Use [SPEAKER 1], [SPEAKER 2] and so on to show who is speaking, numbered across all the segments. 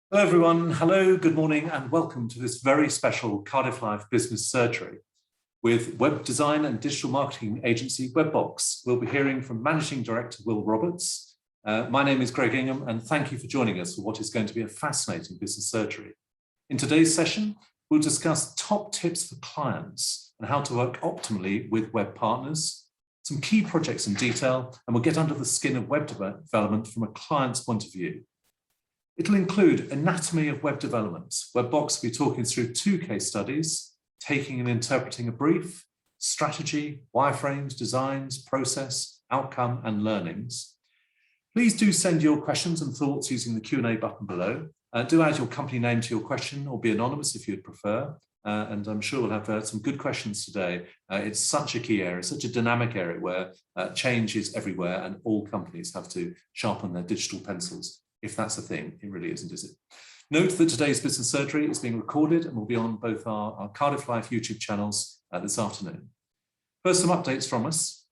[SPEAKER 1] Hello everyone, hello, good morning and welcome to this very special Cardiff Live Business Surgery with web design and digital marketing agency WebBox. We'll be hearing from Managing Director Will Roberts. My name is Greg Ingham and thank you for joining us for what is going to be a fascinating business surgery. In today's session, we'll discuss top tips for clients and how to work optimally with web partners, some key projects in detail, and we'll get under the skin of web development from a client's point of view. It'll include anatomy of web development. WebBox will be talking through 2 case studies, taking and interpreting a brief, strategy, wireframes, designs, process, outcome, and learnings. Please do send your questions and thoughts using the Q&A button below. Do add your company name to your question or be anonymous if you'd prefer. And I'm sure we'll have some good questions today. It's such a key area, such a dynamic area where change is everywhere and all companies have to sharpen their digital pencils. If that's a thing, it really isn't, is it? Note that today's business surgery is being recorded and will be on both our Cardiff Live YouTube channels this afternoon. First, some updates from us.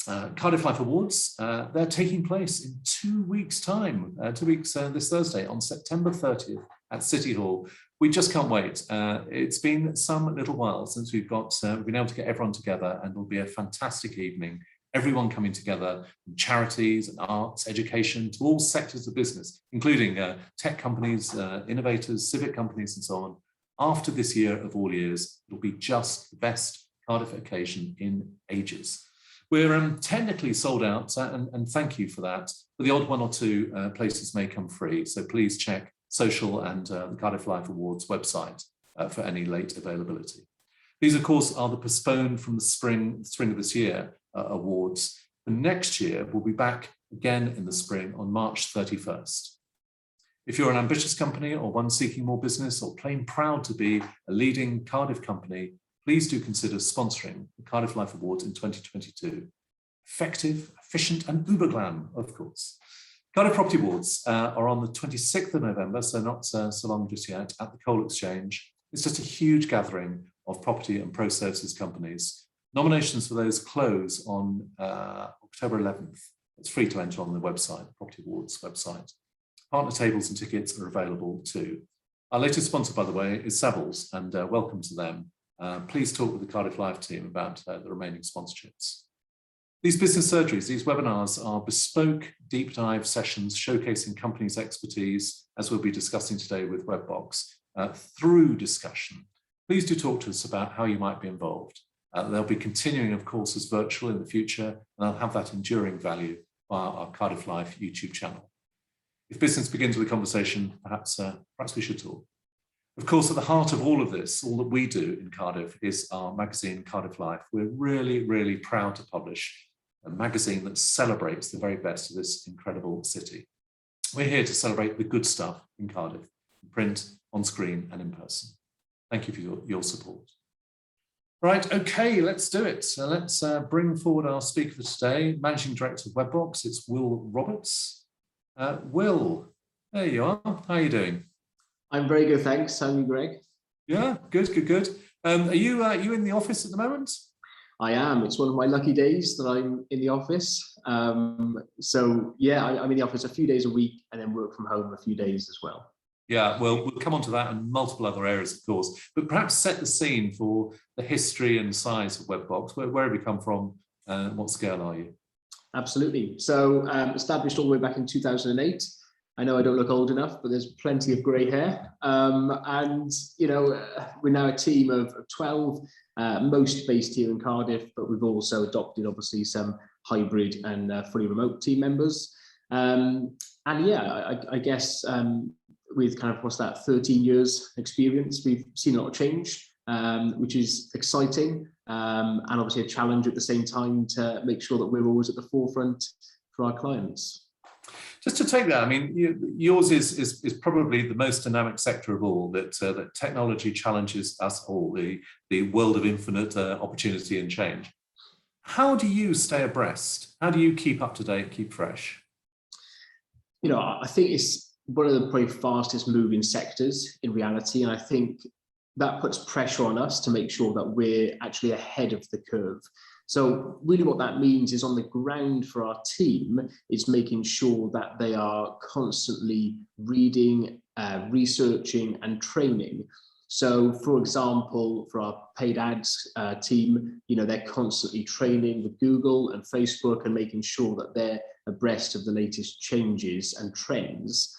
[SPEAKER 1] Cardiff Live Awards, they're taking place in 2 weeks' time, 2 weeks this Thursday on September 30th at City Hall. We just can't wait. It's been some little while since we've been able to get everyone together, and it'll be a fantastic evening. Everyone coming together from charities and arts, education, to all sectors of business, including tech companies, innovators, civic companies, and so on. After this year of all years, it'll be just the best Cardiff occasion in ages. We're technically sold out, and thank you for that. But the odd 1 or 2 places may come free, so please check social and the Cardiff Live Awards website for any late availability. These, of course, are the postponed from the spring of this year awards. For next year, we'll be back again in the spring on March 31st. If you're an ambitious company or one seeking more business or plain proud to be a leading Cardiff company, please do consider sponsoring the Cardiff Live Awards in 2022. Effective, efficient, and uber glam, of course. Cardiff Property Awards are on the 26th of November, so not so long just yet, at the Coal Exchange. It's just a huge gathering of property and pro services companies. Nominations for those close on October 11th. It's free to enter on the website, the Property Awards website. Partner tables and tickets are available too. Our latest sponsor, by the way, is Savills, and welcome to them. Please talk with the Cardiff Live team about the remaining sponsorships. These business surgeries, these webinars are bespoke deep dive sessions showcasing companies' expertise, as we'll be discussing today with WebBox, through discussion. Please do talk to us about how you might be involved. They'll be continuing, of course, as virtual in the future, and they'll have that enduring value via our Cardiff Live YouTube channel. If business begins with a conversation, perhaps we should talk. Of course, at the heart of all of this, all that we do in Cardiff is our magazine, Cardiff Live. We're really, really proud to publish a magazine that celebrates the very best of this incredible city. We're here to celebrate the good stuff in Cardiff, in print, on screen, and in person. Thank you for your support. Right, okay, let's do it. So let's bring forward our speaker for today, Managing Director of WebBox. It's Will Roberts. Will, there you are. How are you doing?
[SPEAKER 2] I'm very good, thanks. How are you, Greg?
[SPEAKER 1] Yeah, good. Are you in the office at the moment?
[SPEAKER 2] I am. It's one of my lucky days that I'm in the office. So yeah, I'm in the office a few days a week and then work from home a few days as well.
[SPEAKER 1] Yeah, well, we'll come on to that and multiple other areas, of course, but perhaps set the scene for the history and size of WebBox. Where have you come from? What scale are you?
[SPEAKER 2] Absolutely. So established all the way back in 2008. I know I don't look old enough, but there's plenty of grey hair. And, you know, we're now a team of 12, most based here in Cardiff, but we've also adopted, obviously, some hybrid and fully remote team members. And yeah, I guess with kind of, what's that, 13 years experience, we've seen a lot of change, which is exciting, and obviously a challenge at the same time to make sure that we're always at the forefront for our clients.
[SPEAKER 1] Just to take that, I mean, yours is probably the most dynamic sector of all, that technology challenges us all, the world of infinite opportunity and change. How do you stay abreast? How do you keep up to date, keep fresh?
[SPEAKER 2] You know, I think it's one of the probably fastest moving sectors in reality, and I think that puts pressure on us to make sure that we're actually ahead of the curve. So really what that means is on the ground for our team, it's making sure that they are constantly reading, researching and training. So for example, for our paid ads team, they're constantly training with Google and Facebook and making sure that they're abreast of the latest changes and trends.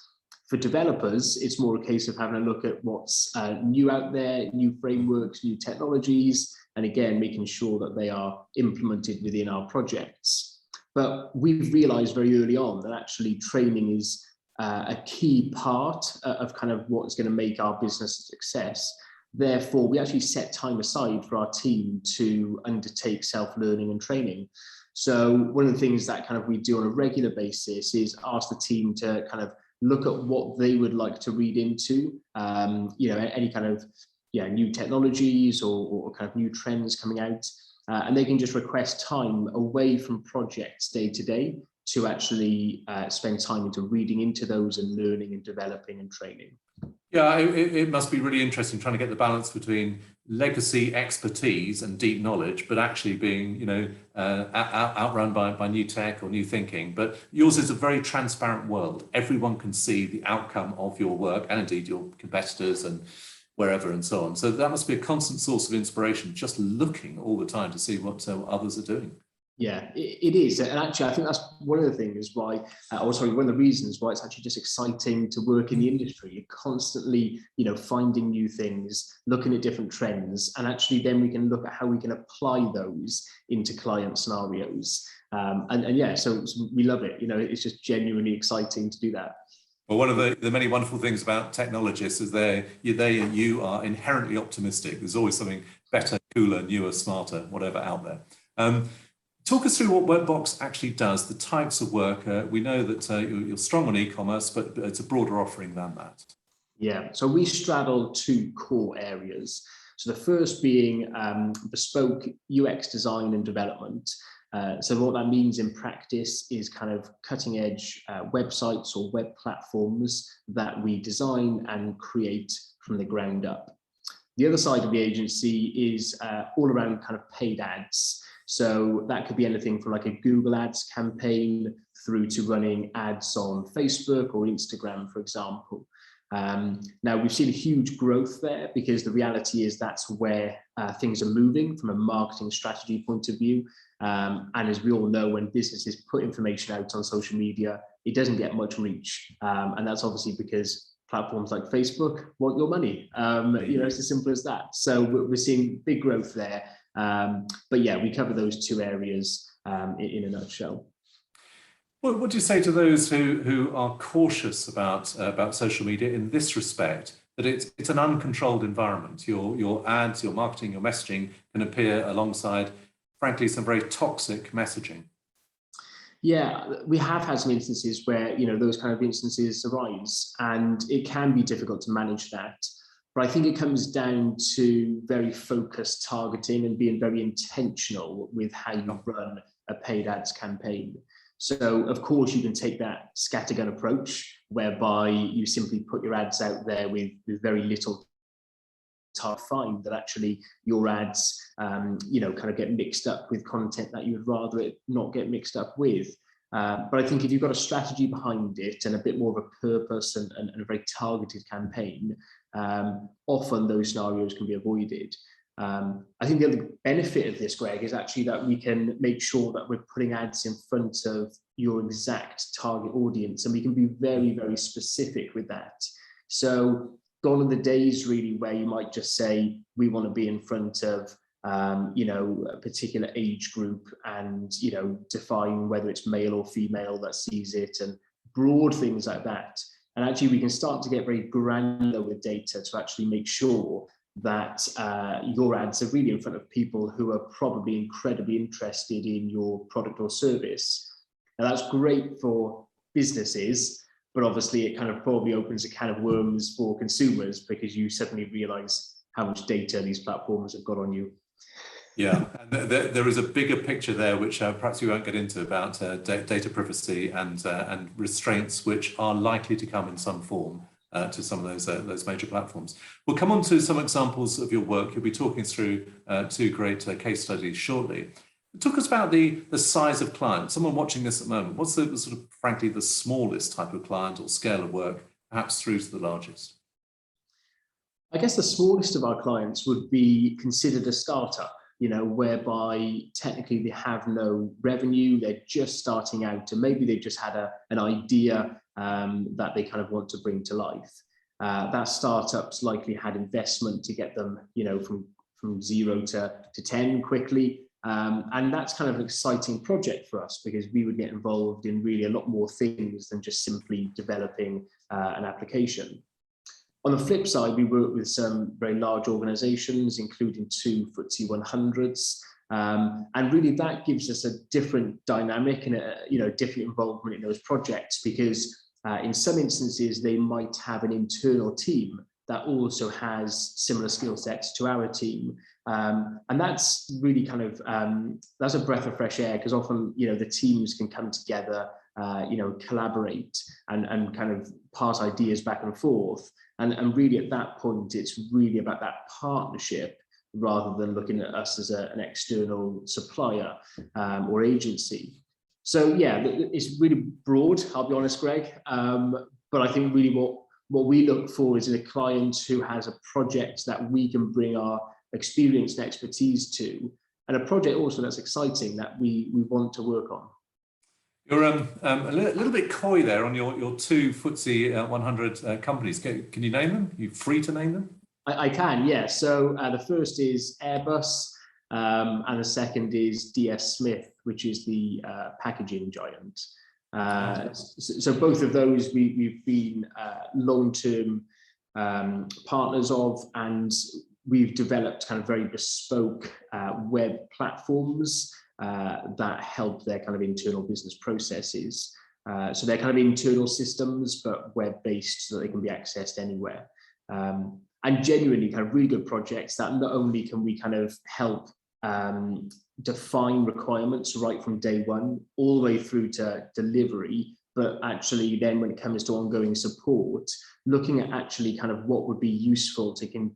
[SPEAKER 2] For developers, it's more a case of having a look at what's new out there, new frameworks, new technologies, and again, making sure that they are implemented within our projects. But we've realized very early on that actually training is a key part of kind of what's going to make our business a success. Therefore, we actually set time aside for our team to undertake self-learning and training. So one of the things that kind of we do on a regular basis is ask the team to kind of look at what they would like to read into, any kind of new technologies or kind of new trends coming out, and they can just request time away from projects day to day to actually spend time into reading into those and learning and developing and training.
[SPEAKER 1] Yeah, it must be really interesting trying to get the balance between legacy expertise and deep knowledge, but actually being, outrun by new tech or new thinking. But yours is a very transparent world. Everyone can see the outcome of your work and indeed your competitors and wherever and so on. So that must be a constant source of inspiration, just looking all the time to see what others are doing.
[SPEAKER 2] Yeah, it is. And actually, I think that's one of the things why, one of the reasons why it's actually just exciting to work in the industry. You're constantly, finding new things, looking at different trends, and actually then we can look at how we can apply those into client scenarios. So we love it. It's just genuinely exciting to do that.
[SPEAKER 1] Well, one of the many wonderful things about technologists is you are inherently optimistic. There's always something better, cooler, newer, smarter, whatever out there. Talk us through what WebBox actually does, the types of work. We know that you're strong on e-commerce, but it's a broader offering than that.
[SPEAKER 2] Yeah, so we straddle two core areas. So the first being bespoke UX design and development. So what that means in practice is kind of cutting edge websites or web platforms that we design and create from the ground up. The other side of the agency is all around kind of paid ads. So that could be anything from like a Google Ads campaign through to running ads on Facebook or Instagram, for example. Now we've seen a huge growth there because the reality is that's where things are moving from a marketing strategy point of view. And as we all know, when businesses put information out on social media, it doesn't get much reach. And that's obviously because platforms like Facebook want your money. It's as simple as that. So we're seeing big growth there. But yeah, we cover those two areas in a nutshell.
[SPEAKER 1] What do you say to those who are cautious about social media in this respect, that it's an uncontrolled environment? Your ads, your marketing, your messaging can appear alongside, frankly, some very toxic messaging.
[SPEAKER 2] Yeah, we have had some instances where, those kind of instances arise, and it can be difficult to manage that. But I think it comes down to very focused targeting and being very intentional with how you run a paid ads campaign. So of course you can take that scattergun approach whereby you simply put your ads out there with very little to find that actually your ads, kind of get mixed up with content that you would rather it not get mixed up with. But I think if you've got a strategy behind it and a bit more of a purpose and a very targeted campaign, often those scenarios can be avoided. I think the other benefit of this, Greg, is actually that we can make sure that we're putting ads in front of your exact target audience, and we can be very, very specific with that. So gone are the days really where you might just say, we want to be in front of a particular age group and, define whether it's male or female that sees it and broad things like that. And actually we can start to get very granular with data to actually make sure that your ads are really in front of people who are probably incredibly interested in your product or service. Now that's great for businesses, but obviously it kind of probably opens a can of worms for consumers because you suddenly realize how much data these platforms have got on you.
[SPEAKER 1] Yeah, and there is a bigger picture there, which perhaps we won't get into, about data privacy and restraints which are likely to come in some form to some of those major platforms. We'll come on to some examples of your work. You'll be talking through two great case studies shortly. Talk us about the size of client. Someone watching this at the moment, what's the sort of, frankly, the smallest type of client or scale of work, perhaps through to the largest?
[SPEAKER 2] I guess the smallest of our clients would be considered a startup, whereby technically they have no revenue, they're just starting out, and maybe they've just had an idea that they kind of want to bring to life. That startup's likely had investment to get them, from 0 to 10 quickly. And that's kind of an exciting project for us because we would get involved in really a lot more things than just simply developing an application. On the flip side, we work with some very large organizations, including 2 FTSE 100s. And really that gives us a different dynamic and a different involvement in those projects because in some instances, they might have an internal team that also has similar skill sets to our team. And that's really kind of, that's a breath of fresh air because often, the teams can come together, collaborate and kind of pass ideas back and forth. And really at that point, it's really about that partnership rather than looking at us as an external supplier or agency. So yeah, it's really broad, I'll be honest, Greg. But I think really what we look for is a client who has a project that we can bring our experience and expertise to, and a project also that's exciting that we want to work on.
[SPEAKER 1] You're a little bit coy there on your 2 FTSE 100 companies. Can you name them? Are you free to name them?
[SPEAKER 2] I can, yeah. So the first is Airbus, and the second is DS Smith, which is the packaging giant. So both of those we've been long-term partners of, and we've developed kind of very bespoke web platforms that help their kind of internal business processes. So they're kind of internal systems, but web-based so they can be accessed anywhere. And genuinely kind of really good projects that not only can we kind of help define requirements right from day one all the way through to delivery, but actually then when it comes to ongoing support, looking at actually kind of what would be useful to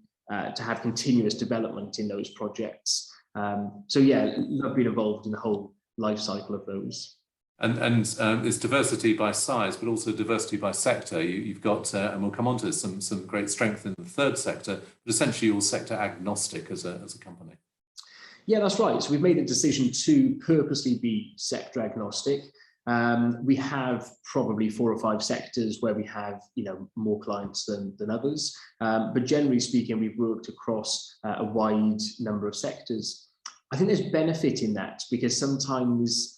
[SPEAKER 2] have continuous development in those projects. So yeah, I've been involved in the whole life cycle of those.
[SPEAKER 1] And there's diversity by size, but also diversity by sector. You've got, and we'll come on to some great strength in the third sector, but essentially you're sector agnostic as a company.
[SPEAKER 2] Yeah, that's right. So we've made a decision to purposely be sector agnostic. We have probably 4 or 5 sectors where we have, more clients than others. But generally speaking, we've worked across a wide number of sectors. I think there's benefit in that because sometimes,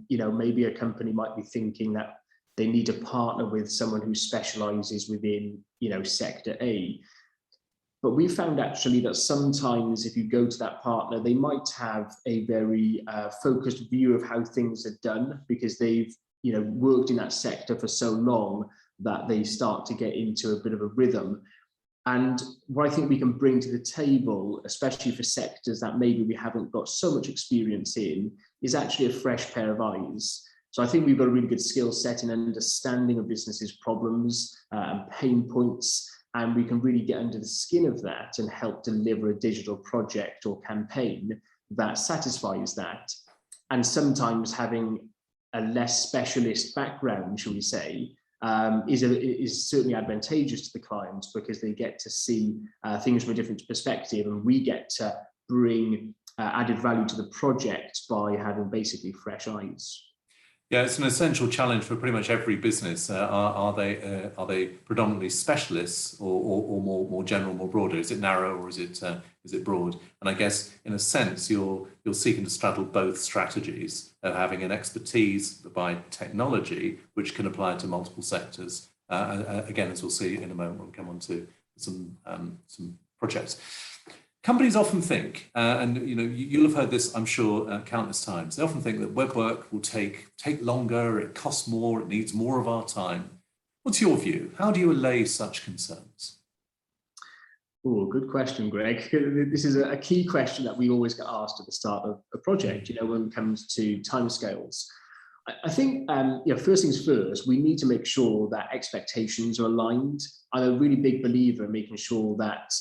[SPEAKER 2] maybe a company might be thinking that they need to partner with someone who specializes within, sector A. But we found actually that sometimes if you go to that partner, they might have a very focused view of how things are done because they've, worked in that sector for so long that they start to get into a bit of a rhythm. And what I think we can bring to the table, especially for sectors that maybe we haven't got so much experience in, is actually a fresh pair of eyes. So I think we've got a really good skill set in understanding of businesses' problems and pain points, and we can really get under the skin of that and help deliver a digital project or campaign that satisfies that. And sometimes having a less specialist background, shall we say, is certainly advantageous to the clients because they get to see things from a different perspective, and we get to bring added value to the project by having basically fresh eyes.
[SPEAKER 1] Yeah, it's an essential challenge for pretty much every business. Are they predominantly specialists or more general, more broader? Is it narrow or is it broad? And I guess in a sense you're seeking to straddle both strategies of having an expertise by technology which can apply to multiple sectors. Again, as we'll see in a moment when we come on to some projects. Companies often think, and you'll have heard this, I'm sure, countless times. They often think that web work will take longer, it costs more, it needs more of our time. What's your view? How do you allay such concerns?
[SPEAKER 2] Oh, good question, Greg. This is a key question that we always get asked at the start of a project. When it comes to timescales. I think, first things first, we need to make sure that expectations are aligned. I'm a really big believer in making sure that,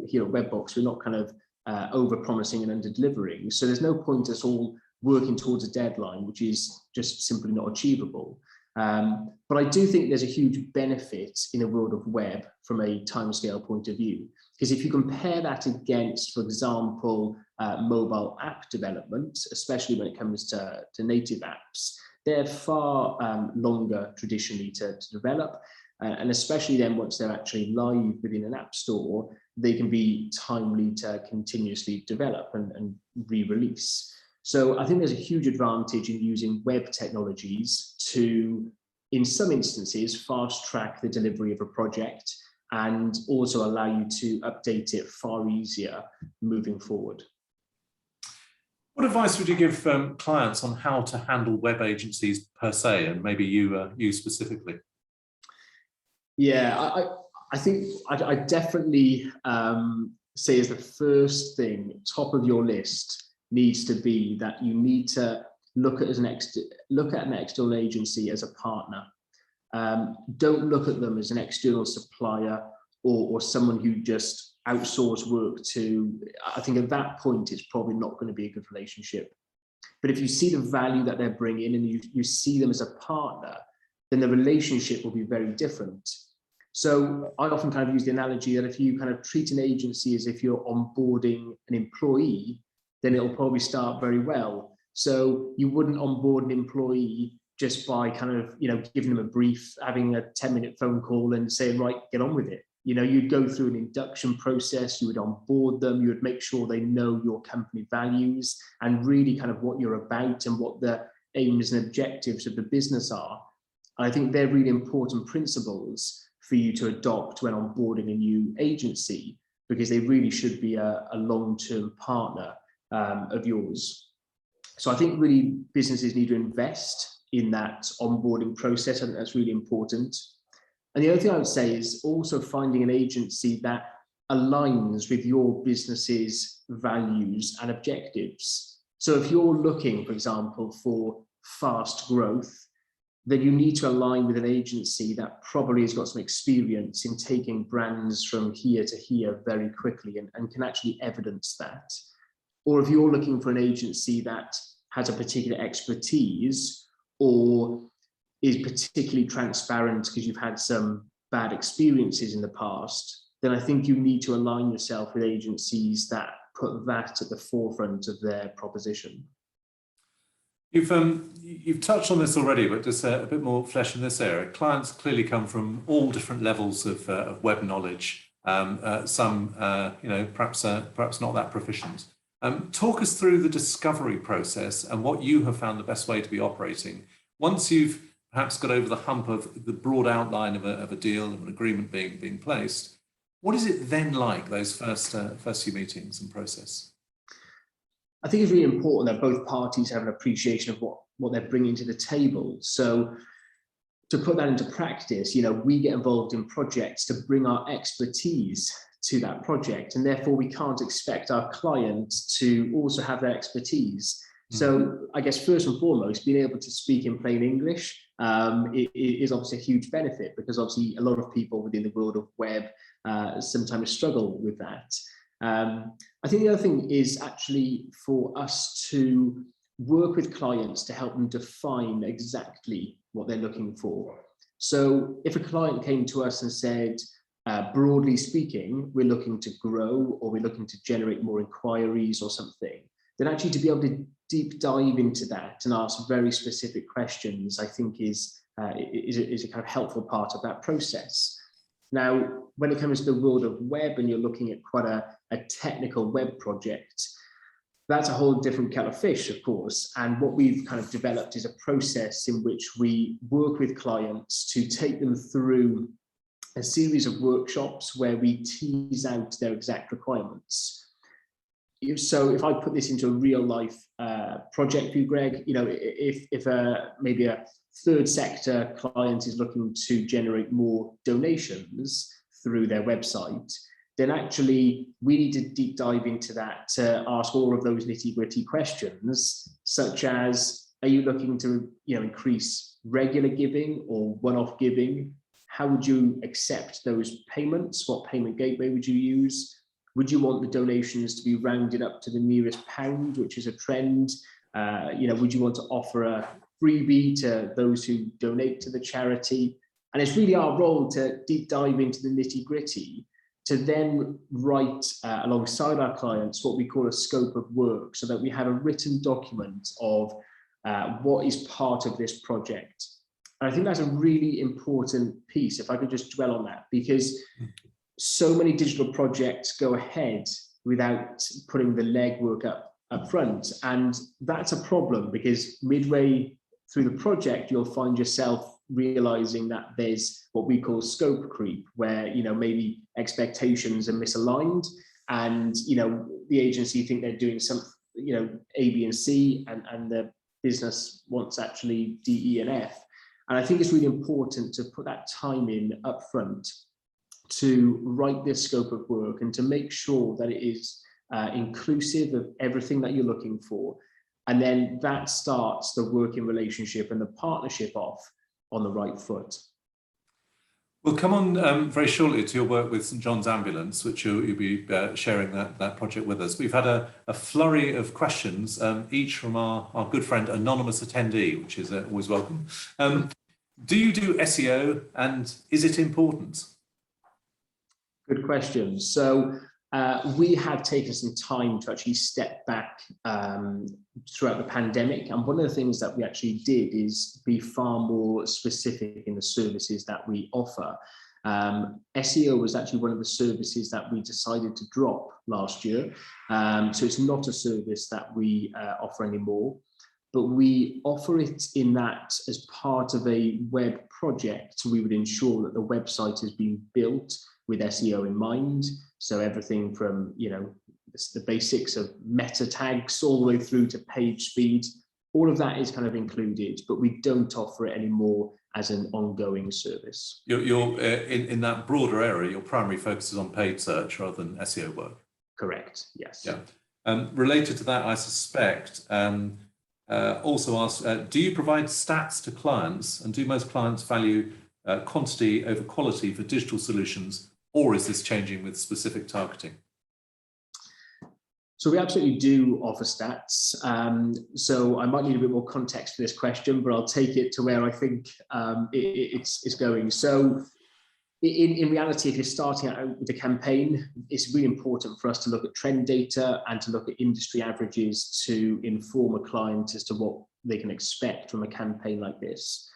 [SPEAKER 2] here at WebBox, we're not kind of over-promising and under-delivering. So there's no point us all working towards a deadline, which is just simply not achievable. But I do think there's a huge benefit in a world of web from a timescale point of view, because if you compare that against, for example, mobile app development, especially when it comes to native apps, they're far longer traditionally to develop. And especially then once they're actually live within an app store, they can be timely to continuously develop and re-release. So I think there's a huge advantage in using web technologies to, in some instances, fast track the delivery of a project and also allow you to update it far easier moving forward.
[SPEAKER 1] What advice would you give clients on how to handle web agencies per se, and maybe you specifically?
[SPEAKER 2] Yeah, I think I definitely say as the first thing, top of your list needs to be that you need to look at an external agency as a partner. Don't look at them as an external supplier or someone who just outsource work to. I think at that point, it's probably not going to be a good relationship. But if you see the value that they're bringing and you see them as a partner, then the relationship will be very different. So I often kind of use the analogy that if you kind of treat an agency as if you're onboarding an employee, then it'll probably start very well. So you wouldn't onboard an employee just by kind of, giving them a brief, having a 10-minute phone call and saying, right, get on with it. You'd go through an induction process, you would onboard them, you would make sure they know your company values and really kind of what you're about and what the aims and objectives of the business are. And I think they're really important principles for you to adopt when onboarding a new agency, because they really should be a long-term partner of yours. So I think really businesses need to invest in that onboarding process, and that's really important. And the other thing I would say is also finding an agency that aligns with your business's values and objectives. So if you're looking, for example, for fast growth, then you need to align with an agency that probably has got some experience in taking brands from here to here very quickly and can actually evidence that. Or if you're looking for an agency that has a particular expertise or is particularly transparent because you've had some bad experiences in the past, then I think you need to align yourself with agencies that put that at the forefront of their proposition.
[SPEAKER 1] You've touched on this already, but just a bit more flesh in this area. Clients clearly come from all different levels of web knowledge. Some, perhaps not that proficient. Talk us through the discovery process and what you have found the best way to be operating. Once you've perhaps got over the hump of the broad outline of a deal, of an agreement being placed, what is it then like, those first few meetings and process?
[SPEAKER 2] I think it's really important that both parties have an appreciation of what they're bringing to the table. So to put that into practice, we get involved in projects to bring our expertise to that project, and therefore we can't expect our clients to also have their expertise. So I guess first and foremost, being able to speak in plain English is obviously a huge benefit, because obviously a lot of people within the world of web sometimes struggle with that. I think the other thing is actually for us to work with clients to help them define exactly what they're looking for. So if a client came to us and said, broadly speaking, we're looking to grow or we're looking to generate more inquiries or something, then actually to be able to deep dive into that and ask very specific questions, I think is a kind of helpful part of that process. Now, when it comes to the world of web and you're looking at quite a technical web project, that's a whole different kettle of fish, of course. And what we've kind of developed is a process in which we work with clients to take them through a series of workshops where we tease out their exact requirements. So if I put this into a real life project for you, Greg, if maybe a third sector client is looking to generate more donations through their website, then actually we need to deep dive into that to ask all of those nitty-gritty questions, such as, are you looking to increase regular giving or one-off giving? How would you accept those payments? What payment gateway would you use? Would you want the donations to be rounded up to the nearest pound, which is a trend? Would you want to offer a freebie to those who donate to the charity? And it's really our role to deep dive into the nitty-gritty, to then write alongside our clients what we call a scope of work, so that we have a written document of what is part of this project. And I think that's a really important piece, if I could just dwell on that, because so many digital projects go ahead without putting the legwork up front. And that's a problem, because midway through the project, you'll find yourself realizing that there's what we call scope creep, where maybe expectations are misaligned, and the agency think they're doing some A, B, and C, and the business wants actually D, E, and F. And I think it's really important to put that time in up front to write this scope of work, and to make sure that it is inclusive of everything that you're looking for. And then that starts the working relationship and the partnership off on the right foot.
[SPEAKER 1] We'll come on very shortly to your work with St John's Ambulance, which you'll be sharing that project with us. We've had a flurry of questions, each from our good friend anonymous attendee, which is always welcome. Do you do SEO, and is it important?
[SPEAKER 2] Good question. So we have taken some time to actually step back throughout the pandemic. And one of the things that we actually did is be far more specific in the services that we offer. SEO was actually one of the services that we decided to drop last year. So it's not a service that we offer anymore, but we offer it in that as part of a web project. So we would ensure that the website has been built with SEO in mind. So everything from, the basics of meta tags all the way through to page speed, all of that is kind of included, but we don't offer it anymore as an ongoing service.
[SPEAKER 1] You're in that broader area, your primary focus is on paid search rather than SEO work.
[SPEAKER 2] Correct, yes.
[SPEAKER 1] Yeah. Related to that, I suspect, also ask, do you provide stats to clients, and do most clients value quantity over quality for digital solutions, or is this changing with specific targeting?
[SPEAKER 2] So we absolutely do offer stats. So I might need a bit more context for this question, but I'll take it to where I think it's going. So in reality, if you're starting out with a campaign, it's really important for us to look at trend data and to look at industry averages to inform a client as to what they can expect from a campaign like this.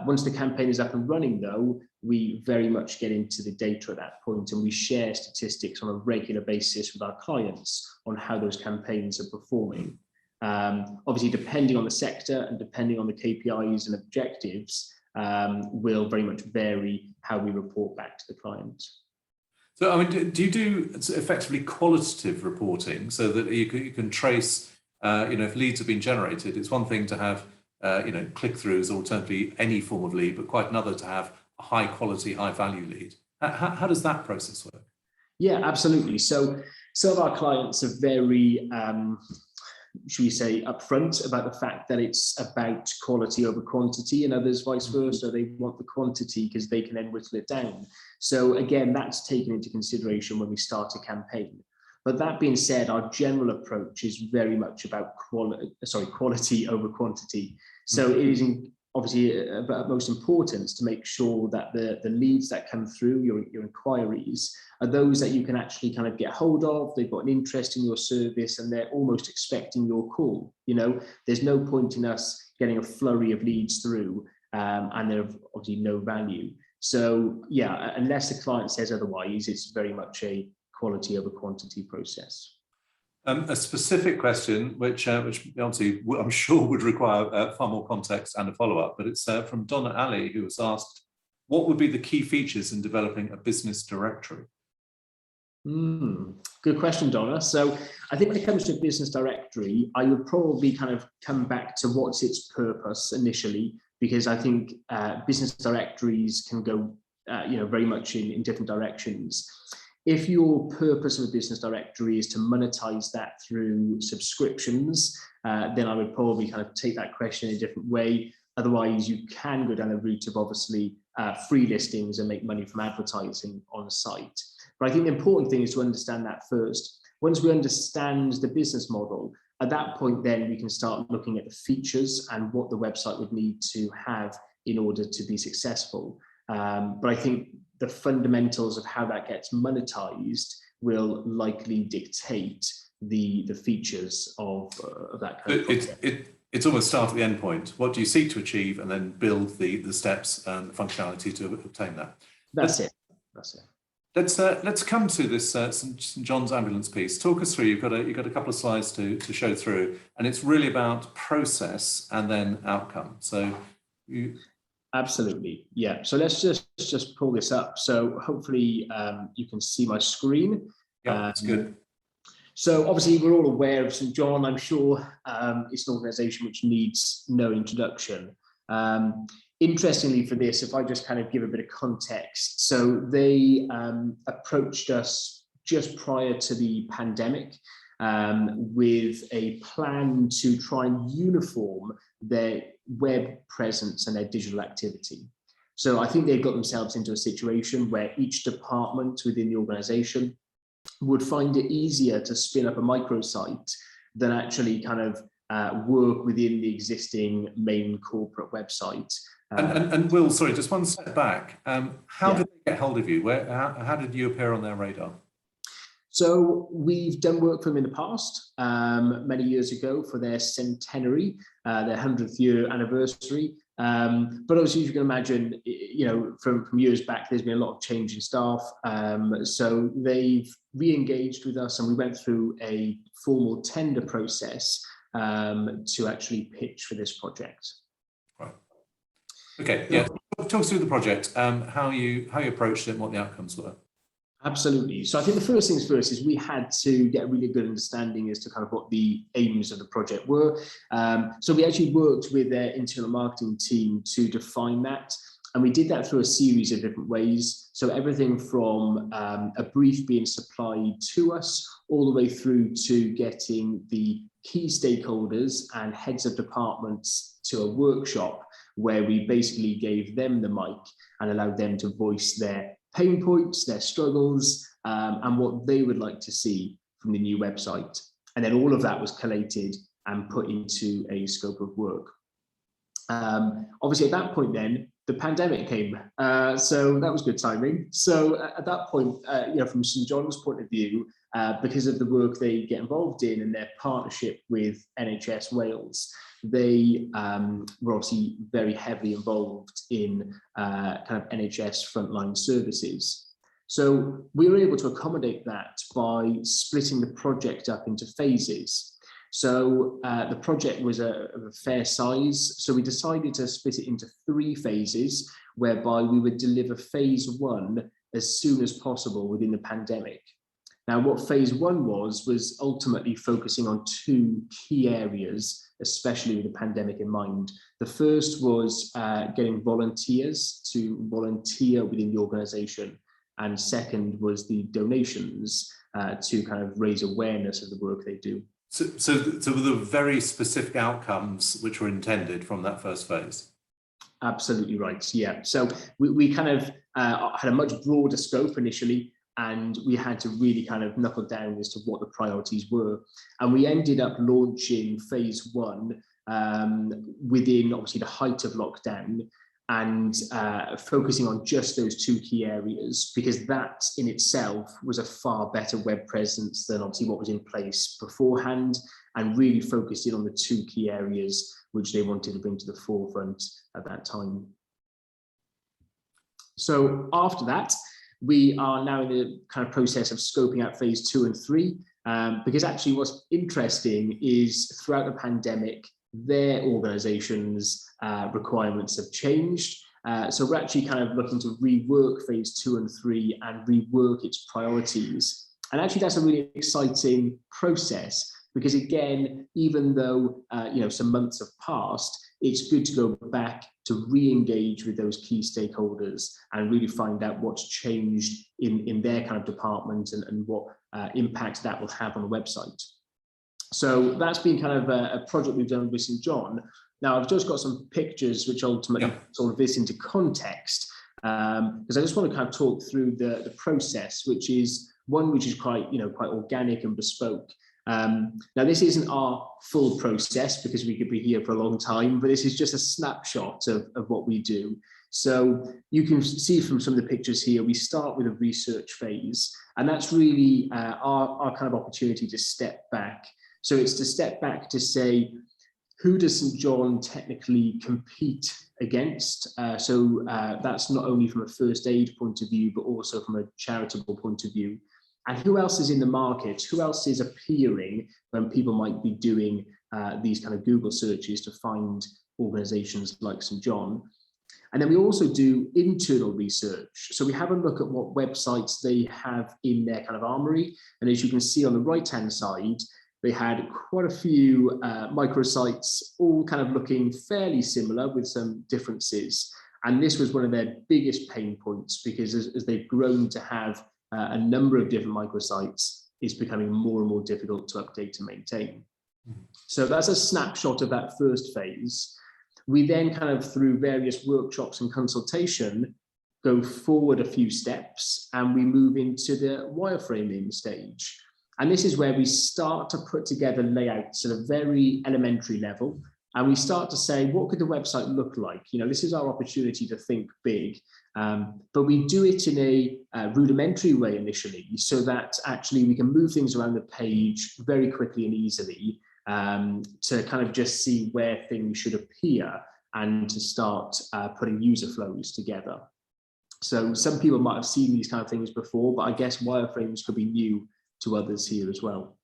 [SPEAKER 2] Once the campaign is up and running, though, we very much get into the data at that point, and we share statistics on a regular basis with our clients on how those campaigns are performing. Obviously, depending on the sector and depending on the KPIs and objectives, will very much vary how we report back to the client.
[SPEAKER 1] So, I mean, do you do effectively qualitative reporting so that you can trace, if leads have been generated? It's one thing to have click-throughs or alternatively any form of lead, but quite another to have a high quality, high value lead. How does that process work?
[SPEAKER 2] Yeah, absolutely. So some of our clients are very, should we say, upfront about the fact that it's about quality over quantity, and others vice versa. They want the quantity because they can then whittle it down. So again, that's taken into consideration when we start a campaign. But that being said, our general approach is very much about quality over quantity. So it is obviously of utmost importance to make sure that the leads that come through, your inquiries, are those that you can actually kind of get hold of. They've got an interest in your service and they're almost expecting your call. There's no point in us getting a flurry of leads through and they're obviously no value. So yeah, unless the client says otherwise, it's very much a quality over quantity process.
[SPEAKER 1] A specific question, which obviously I'm sure would require far more context and a follow-up, but it's from Donna Ali, who has asked, what would be the key features in developing a business directory?
[SPEAKER 2] Good question, Donna. So I think when it comes to a business directory, I would probably kind of come back to what's its purpose initially, because I think business directories can go very much in different directions. If your purpose of a business directory is to monetize that through subscriptions, then I would probably kind of take that question in a different way. Otherwise, you can go down the route of obviously free listings and make money from advertising on a site. But I think the important thing is to understand that first. Once we understand the business model, at that point, then we can start looking at the features and what the website would need to have in order to be successful. But I think the fundamentals of how that gets monetized will likely dictate the features of that kind of project.
[SPEAKER 1] It's almost start at the end point. What do you seek to achieve, and then build the steps and the functionality to obtain that.
[SPEAKER 2] That's it.
[SPEAKER 1] Let's come to this St John's ambulance piece. Talk us through. You've got a couple of slides to show through, and it's really about process and then outcome. So you.
[SPEAKER 2] Absolutely, yeah. So let's just pull this up. So hopefully you can see my screen.
[SPEAKER 1] Yeah, that's good.
[SPEAKER 2] So obviously we're all aware of St John. I'm sure it's an organisation which needs no introduction. Interestingly for this, if I just kind of give a bit of context, so they approached us just prior to the pandemic with a plan to try and uniform their web presence and their digital activity. So I think they've got themselves into a situation where each department within the organisation would find it easier to spin up a microsite than actually kind of work within the existing main corporate website.
[SPEAKER 1] And Will, sorry, just one step back. How did they get hold of you? How did you appear on their radar?
[SPEAKER 2] So we've done work for them in the past, many years ago for their centenary, their 100th year anniversary. But obviously, as you can imagine, you know, from years back, there's been a lot of change in staff. So they've re-engaged with us, and we went through a formal tender process to actually pitch for this project.
[SPEAKER 1] Right. Okay. Yeah. Talk us through the project. How you approached it, and what the outcomes were.
[SPEAKER 2] Absolutely. So I think the first things first is we had to get a really good understanding as to kind of what the aims of the project were. So we actually worked with their internal marketing team to define that. And we did that through a series of different ways. So everything from a brief being supplied to us, all the way through to getting the key stakeholders and heads of departments to a workshop where we basically gave them the mic and allowed them to voice their pain points, their struggles, and what they would like to see from the new website. And then all of that was collated and put into a scope of work. Obviously, at that point then, the pandemic came, so that was good timing. So at that point, you know, from St John's point of view, because of the work they get involved in and their partnership with NHS Wales, they were obviously very heavily involved in kind of NHS frontline services. So we were able to accommodate that by splitting the project up into phases. So the project was of a fair size, so we decided to split it into 3 phases, whereby we would deliver phase 1 as soon as possible within the pandemic. Now, what phase 1 was ultimately focusing on 2 key areas, especially with the pandemic in mind. The first was getting volunteers to volunteer within the organisation, and second was the donations to kind of raise awareness of the work they do.
[SPEAKER 1] So were there very specific outcomes which were intended from that first phase?
[SPEAKER 2] Absolutely right, yeah. So we kind of had a much broader scope initially, and we had to really kind of knuckle down as to what the priorities were. And we ended up launching phase 1 within obviously the height of lockdown, and focusing on just those 2 key areas, because that in itself was a far better web presence than obviously what was in place beforehand, and really focused in on the 2 key areas which they wanted to bring to the forefront at that time. So after that, we are now in the kind of process of scoping out phase 2 and 3, because actually what's interesting is throughout the pandemic, their organization's requirements have changed. So we're actually kind of looking to rework phase 2 and 3 and rework its priorities. And actually that's a really exciting process, because again, even though you know, some months have passed, it's good to go back to re-engage with those key stakeholders and really find out what's changed in their kind of department and what impact that will have on the website. So that's been kind of a project we've done with St John. Now I've just got some pictures which ultimately put all of this into context. because I just want to kind of talk through the process, which is quite, quite organic and bespoke. Now, this isn't our full process because we could be here for a long time, but this is just a snapshot of what we do. So you can see from some of the pictures here, we start with a research phase, and that's really our kind of opportunity to step back. So it's to step back to say, who does St John technically compete against? So that's not only from a first aid point of view, but also from a charitable point of view. And who else is in the market? Who else is appearing when people might be doing these kind of Google searches to find organizations like St John? And then we also do internal research. So we have a look at what websites they have in their kind of armory. And as you can see on the right-hand side, they had quite a few microsites, all kind of looking fairly similar with some differences. And this was one of their biggest pain points, because as they've grown to have a number of different microsites, it's becoming more and more difficult to update and maintain. So that's a snapshot of that first phase. We then kind of, through various workshops and consultation, go forward a few steps and we move into the wireframing stage. And this is where we start to put together layouts at a very elementary level. And we start to say, what could the website look like? This is our opportunity to think big, but we do it in a rudimentary way initially, so that actually we can move things around the page very quickly and easily, to kind of just see where things should appear and to start putting user flows together. So some people might have seen these kind of things before, but I guess wireframes could be new to others here as well.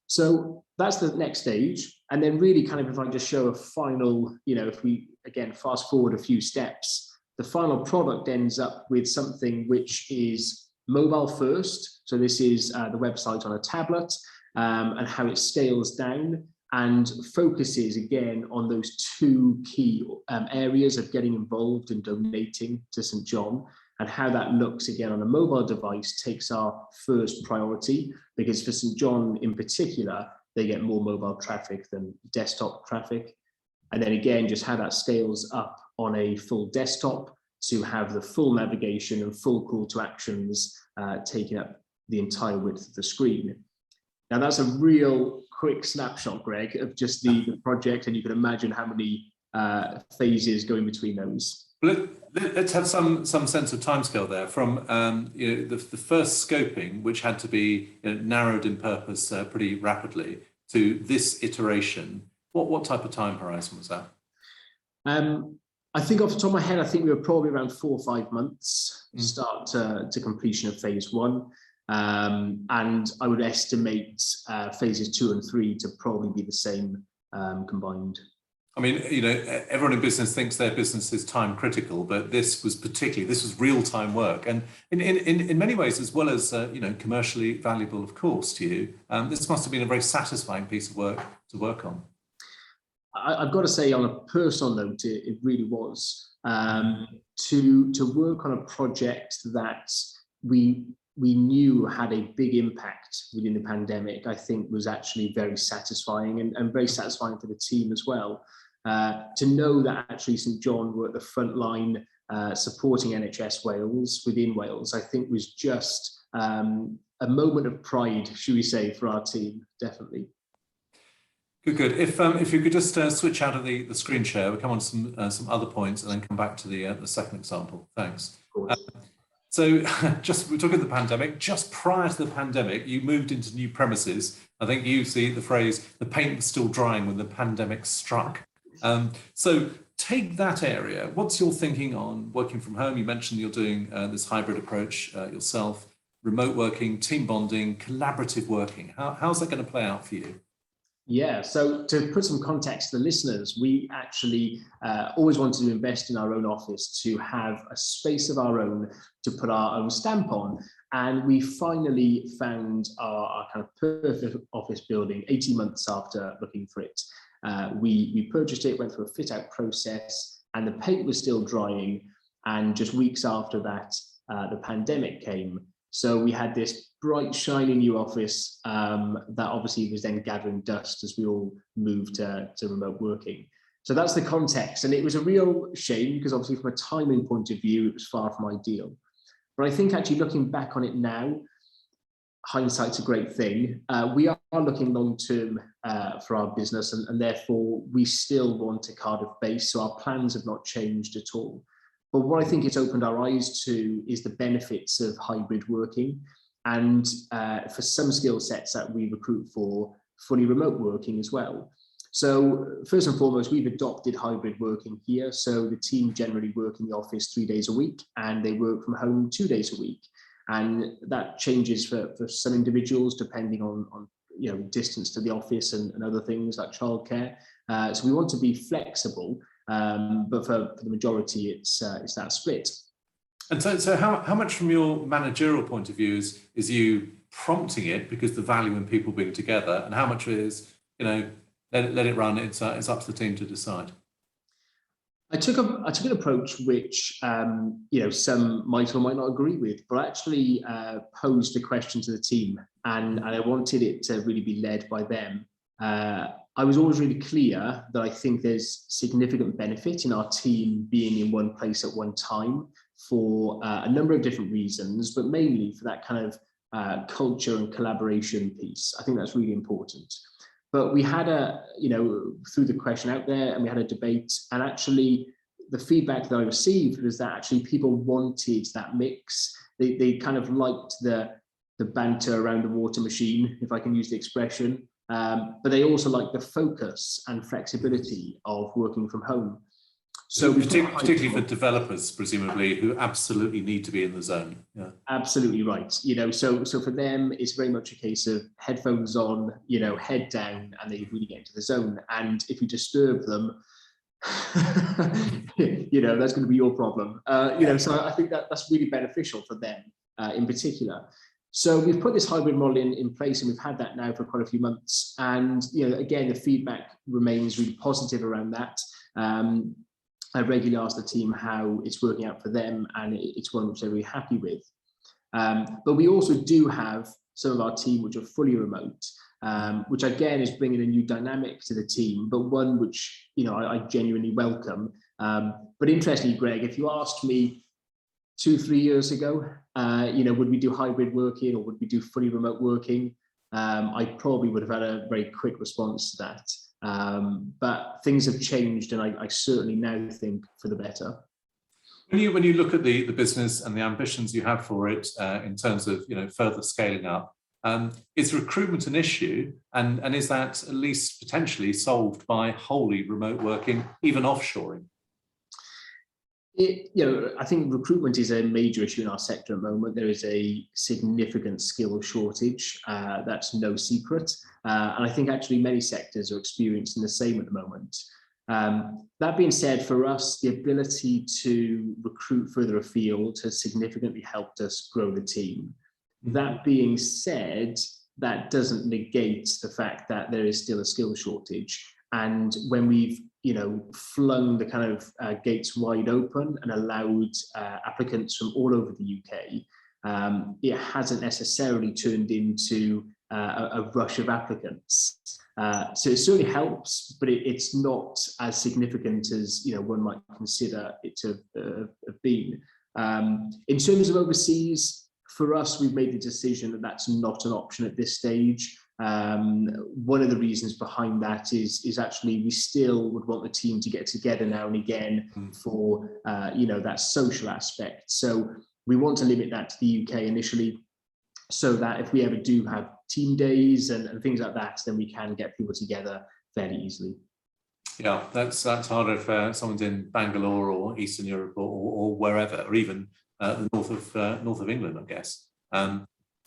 [SPEAKER 2] So that's the next stage. And then really kind of, if I just show a final, if we, again, fast forward a few steps, the final product ends up with something which is mobile first. So this is the website on a tablet, and how it scales down and focuses again on those two key areas of getting involved and donating to St John, and how that looks again on a mobile device takes our first priority, because for St John in particular, they get more mobile traffic than desktop traffic. And then again, just how that scales up on a full desktop to have the full navigation and full call to actions taking up the entire width of the screen. Now that's a real quick snapshot, Greg, of just the project, and you can imagine how many phases go in between those.
[SPEAKER 1] Well, let's have some sense of timescale there from the first scoping, which had to be narrowed in purpose pretty rapidly, to this iteration. What type of time horizon was that?
[SPEAKER 2] I think off the top of my head, I think we were probably around 4 or 5 months start to completion of phase 1. And I would estimate phases 2 and 3 to probably be the same combined.
[SPEAKER 1] I mean, everyone in business thinks their business is time critical, but this was real time work, and in many ways, as well as commercially valuable, of course, to you. This must have been a very satisfying piece of work to work on. I've
[SPEAKER 2] got to say, on a personal note, it really was to work on a project that we knew had a big impact within the pandemic. I think was actually very satisfying and very satisfying for the team as well. To know that actually St John were at the front line supporting NHS Wales within Wales, I think was just a moment of pride, should we say, for our team, definitely.
[SPEAKER 1] Good. If you could just switch out of the screen share, we'll come on to some other points and then come back to the second example. Thanks. So we're talking the pandemic. Just prior to the pandemic, you moved into new premises. I think you see the phrase, the paint was still drying when the pandemic struck. So take that area. What's your thinking on working from home? You mentioned you're doing this hybrid approach yourself, remote working, team bonding, collaborative working. How's that going to play out for you?
[SPEAKER 2] Yeah, so to put some context to the listeners, we actually always wanted to invest in our own office, to have a space of our own to put our own stamp on. And we finally found our kind of perfect office building 18 months after looking for it. We purchased it, went through a fit out process, and the paint was still drying. And just weeks after that, the pandemic came. So we had this bright, shiny new office that obviously was then gathering dust as we all moved to remote working. So that's the context. And it was a real shame because obviously from a timing point of view, it was far from ideal. But I think actually looking back on it now, hindsight's a great thing. We are looking long-term for our business, and therefore we still want a Cardiff base. So our plans have not changed at all. But what I think it's opened our eyes to is the benefits of hybrid working. And for some skill sets that we recruit for, fully remote working as well. So first and foremost, we've adopted hybrid working here. So the team generally work in the office 3 days a week, and they work from home 2 days a week. And that changes for some individuals depending on distance to the office and other things like childcare. So we want to be flexible, but for the majority, it's that split.
[SPEAKER 1] And so how much from your managerial point of view is you prompting it because the value in people being together, and how much is, let it run, it's up to the team to decide?
[SPEAKER 2] I took an approach which some might or might not agree with, but I actually posed a question to the team, and I wanted it to really be led by them. I was always really clear that I think there's significant benefit in our team being in one place at one time for a number of different reasons, but mainly for that kind of culture and collaboration piece. I think that's really important. But we had threw the question out there and we had a debate, and actually the feedback that I received was that actually people wanted that mix. They kind of liked the banter around the water machine, if I can use the expression, but they also liked the focus and flexibility of working from home.
[SPEAKER 1] So particularly for developers, presumably, who absolutely need to be in the zone. Yeah.
[SPEAKER 2] Absolutely right. So for them, it's very much a case of headphones on, head down, and they really get into the zone. And if you disturb them, that's going to be your problem. So I think that's really beneficial for them in particular. So we've put this hybrid model in place, and we've had that now for quite a few months. And again, the feedback remains really positive around that. I regularly ask the team how it's working out for them, and it's one which they're really happy with. But we also do have some of our team which are fully remote, which again is bringing a new dynamic to the team, but one which I genuinely welcome. But interestingly, Greg, if you asked me 2-3 years ago, would we do hybrid working or would we do fully remote working? I probably would have had a very quick response to that. But things have changed, and I certainly now think for the better.
[SPEAKER 1] When you look at the business and the ambitions you have for it in terms of further scaling up, is recruitment an issue, and is that at least potentially solved by wholly remote working, even offshoring?
[SPEAKER 2] I think recruitment is a major issue in our sector at the moment. There is a significant skill shortage. That's no secret. And I think actually many sectors are experiencing the same at the moment. That being said, for us, the ability to recruit further afield has significantly helped us grow the team. That being said, that doesn't negate the fact that there is still a skill shortage. And when we've flung the kind of gates wide open and allowed applicants from all over the UK, it hasn't necessarily turned into a rush of applicants. So it certainly helps, but it's not as significant as one might consider it to have been. In terms of overseas, for us, we've made the decision that that's not an option at this stage. One of the reasons behind that is actually we still would want the team to get together now and again for that social aspect. So we want to limit that to the UK initially, so that if we ever do have team days and things like that, then we can get people together fairly easily.
[SPEAKER 1] Yeah, that's harder if someone's in Bangalore or Eastern Europe or wherever, or even the north of England, I guess.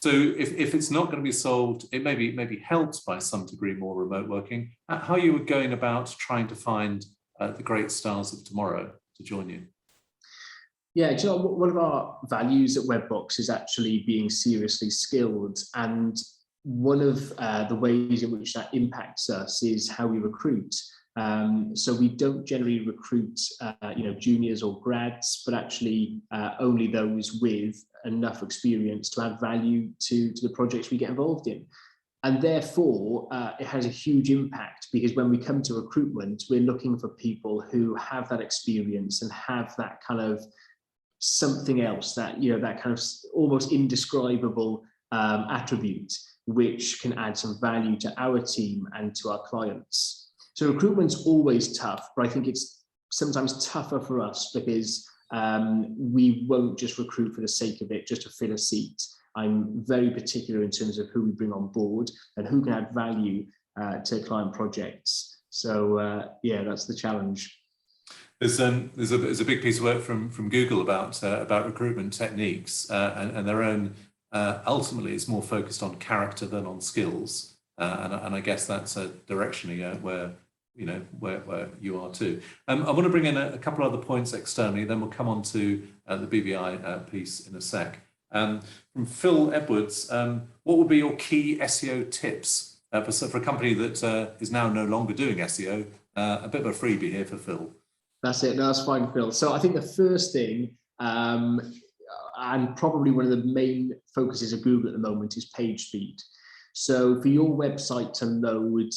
[SPEAKER 1] So if it's not going to be solved, it may be helped by some degree more remote working. How are you going about trying to find the great stars of tomorrow to join you?
[SPEAKER 2] Yeah, one of our values at WebBox is actually being seriously skilled, and one of the ways in which that impacts us is how we recruit. So we don't generally recruit, juniors or grads, but actually only those with enough experience to add value to the projects we get involved in. And therefore, it has a huge impact, because when we come to recruitment, we're looking for people who have that experience and have that kind of something else, that, that kind of almost indescribable attribute, which can add some value to our team and to our clients. So recruitment's always tough, but I think it's sometimes tougher for us because we won't just recruit for the sake of it, just to fill a seat. I'm very particular in terms of who we bring on board and who can add value to client projects. So yeah, that's the challenge.
[SPEAKER 1] There's a big piece of work from Google about recruitment techniques, and their own ultimately it's more focused on character than on skills, and I guess that's directionally where you are too. I want to bring in a couple of other points externally, then we'll come on to the BVI piece in a sec. From Phil Edwards, what would be your key SEO tips for a company that is now no longer doing SEO? A bit of a freebie here for Phil. That's
[SPEAKER 2] it. No, that's fine, Phil. So I think the first thing, and probably one of the main focuses of Google at the moment, is page speed. So for your website to load,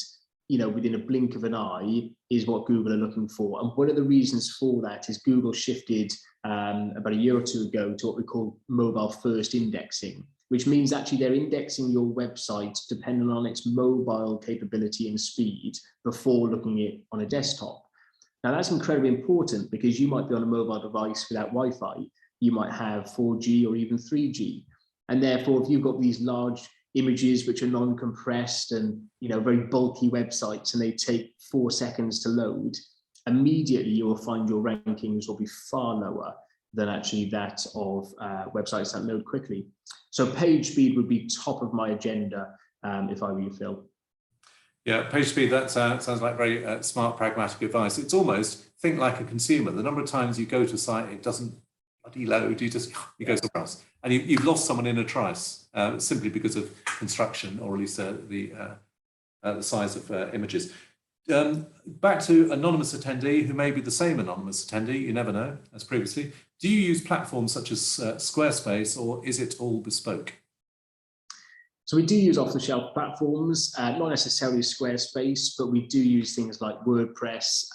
[SPEAKER 2] within a blink of an eye is what Google are looking for. And one of the reasons for that is Google shifted about a year or two ago to what we call mobile first indexing, which means actually they're indexing your website depending on its mobile capability and speed before looking at it on a desktop. Now that's incredibly important, because you might be on a mobile device without Wi-Fi, you might have 4G or even 3G. And therefore, if you've got these large images which are non-compressed and very bulky websites, and they take 4 seconds to load, immediately you will find your rankings will be far lower than actually that of websites that load quickly. So page speed would be top of my agenda if I were you, Phil.
[SPEAKER 1] Yeah, page speed, that sounds like very smart, pragmatic advice. It's almost think like a consumer. The number of times you go to a site, it doesn't bloody load, you go somewhere else. And you've lost someone in a trice simply because of construction, or at least the size of images. Back to anonymous attendee, who may be the same anonymous attendee, you never know, as previously. Do you use platforms such as Squarespace, or is it all bespoke?
[SPEAKER 2] So we do use off-the-shelf platforms, not necessarily Squarespace, but we do use things like WordPress,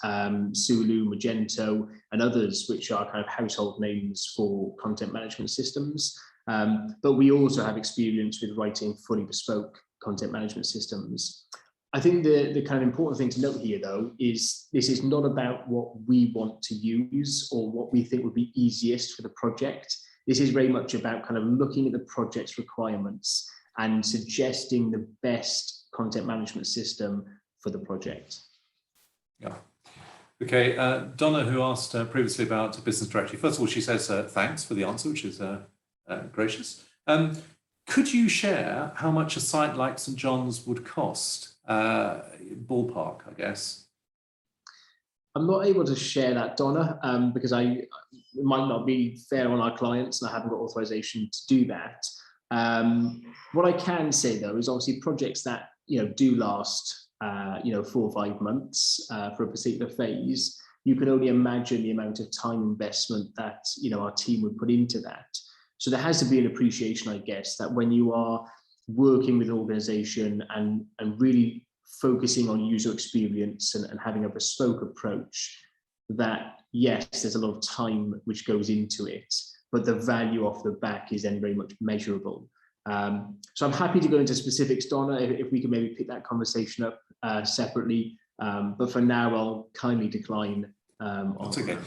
[SPEAKER 2] Zulu, Magento, and others, which are kind of household names for content management systems. But we also have experience with writing fully bespoke content management systems. I think the kind of important thing to note here, though, is this is not about what we want to use or what we think would be easiest for the project. This is very much about kind of looking at the project's requirements and suggesting the best content management system for the project.
[SPEAKER 1] Yeah. Okay, Donna, who asked previously about business directory. First of all, she says thanks for the answer, which is gracious. Could you share how much a site like St. John's would cost? Ballpark, I guess.
[SPEAKER 2] I'm not able to share that, Donna, because it might not be fair on our clients, and I haven't got authorization to do that. What I can say, though, is obviously projects that do last 4 or 5 months for a particular phase. You can only imagine the amount of time investment that our team would put into that. So there has to be an appreciation, I guess, that when you are working with an organization and really focusing on user experience and having a bespoke approach, that yes, there's a lot of time which goes into it, but the value off the back is then very much measurable. So I'm happy to go into specifics, Donna, if we can maybe pick that conversation up separately. But for now, I'll kindly decline.
[SPEAKER 1] That's okay.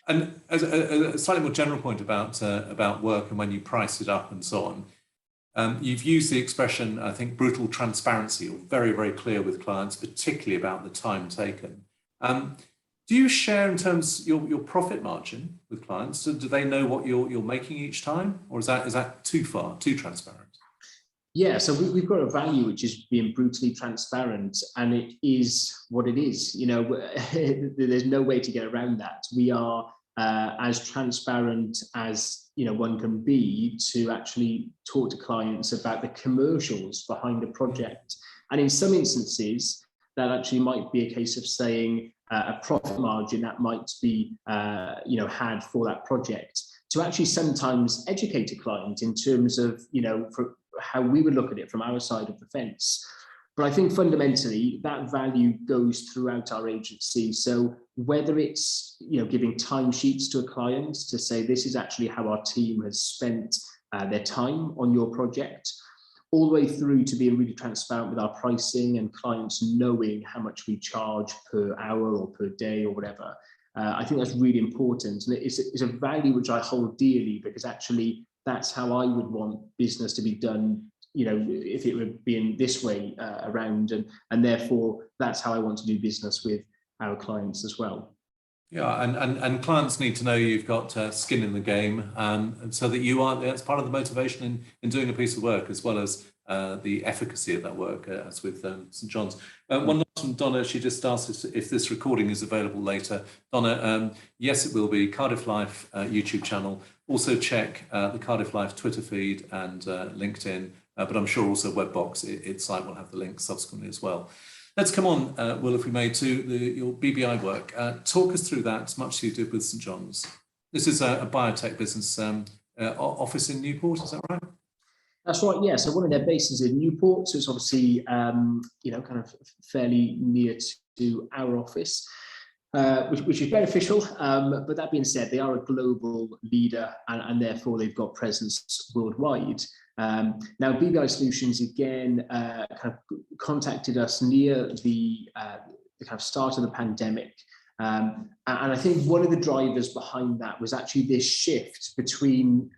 [SPEAKER 1] And as a slightly more general point about work and when you price it up and so on, you've used the expression, I think, brutal transparency, or very, very clear with clients, particularly about the time taken. Do you share in terms your profit margin with clients? Do they know what you're making each time, or is that too transparent?
[SPEAKER 2] Yeah, so we've got a value which is being brutally transparent, and it is what it is. There's no way to get around that. We are as transparent as one can be to actually talk to clients about the commercials behind the project, and in some instances that actually might be a case of saying a profit margin that might be had for that project to actually sometimes educate a client in terms of, for how we would look at it from our side of the fence. But I think fundamentally that value goes throughout our agency. So whether it's, giving timesheets to a client to say, this is actually how our team has spent their time on your project, all the way through to being really transparent with our pricing and clients knowing how much we charge per hour or per day or whatever. I think that's really important. And it's a value which I hold dearly, because actually that's how I would want business to be done, if it would be in this way around. And therefore, that's how I want to do business with our clients as well.
[SPEAKER 1] Yeah, and clients need to know you've got skin in the game, and so that that's part of the motivation in doing a piece of work, as well as the efficacy of that work, as with St John's. One last from Donna, she just asked if this recording is available later. Donna, yes, it will be. Cardiff Life YouTube channel. Also check the Cardiff Life Twitter feed and LinkedIn, but I'm sure also WebBox, its site will have the link subsequently as well. Let's come on, Will, if we may, to your BBI work. Talk us through that, as much as you did with St John's. This is a biotech business office in Newport, is that right?
[SPEAKER 2] That's right, yeah. So one of their bases in Newport, so it's obviously, kind of fairly near to our office, which is beneficial. But that being said, they are a global leader, and therefore they've got presence worldwide. Now, BBI Solutions, again, kind of contacted us near the kind of start of the pandemic. And I think one of the drivers behind that was actually this shift between